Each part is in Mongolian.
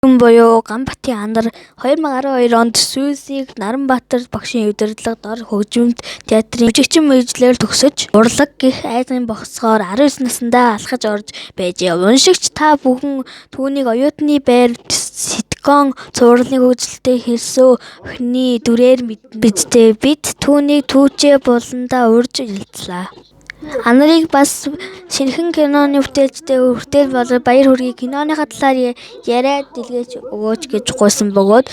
Буюу Ганбатын Анар 2012 онд Сүйсийг Наранбаатар багшийн удирдлагад ор хөгжимд театрын жүжигчин мэргэжлээр төгсөж урлаг гэх айдын босгоор 19 наснда алхаж орж байжээ. Уншигч та бүхэн түүнийг оюутны байр ситком цувралын хөгжилтэй хэрсөө охины дүрээр мэддэг. Бид түүнийг түүчээ буландаа урьж ялцлаа. Анарыг бас шинэхэн киноны бүтээлчтэй хүртэл болоод баяр хүргэе. Киноныхаа талаар яриад дэлгээж өгөөч гэж гуйсан бөгөөд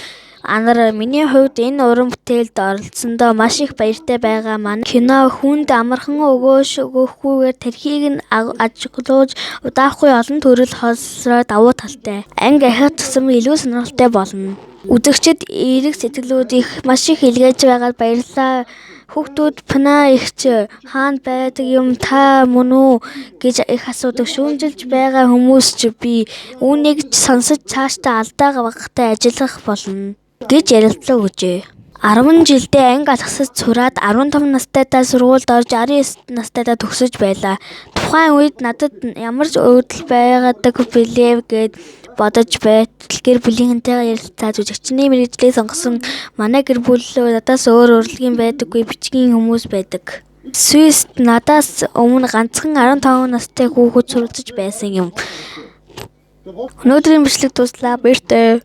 Анар миний хувьд энэ уран бүтээлд оролцсондоо маш их баяртай байгаа. Манай кино хүнд амархан өгөхгүйгээр тархийг нь ажиглуулж удаахгүй олон төрөл хоолсроо давуу талтай. Анги ахиад тусам илүү сонирхолтой болно. Үзэгчид эерэг сэтгэлүүд их маш их илгээж байгаад баярлалаа. Хүүхдүүд пана ихч хаана байдаг юм та мөн үү гэж их асуудаг. Шүүмжилж байгаа хүмүүс ч би үүнийг сонсож цаашдаа алдаа багатай ажиллах болно гэж ярилцлага өгье. 10 жилдээ анги алгасаж сураад 15 настайдаа сургуульд орж 19 настайдаа төгсөж байлаа. Тухайн үед надад ямар ч өвдөл байгадаг билээ гэд бодож байтал гэр бүлийнхэнтэйгээ ярилцаад жүжигчний мэргэжлийг сонгосон. Манай гэр бүл надаас өөр урлагийн байдаггүй бичгийн хүмүүс байдаг. Сүйст надаас өмнө ганцхан 15 настай хүүхэд суралцж байсан юм. Өнөөдрийн бичлэг дуслаа. Баяртай.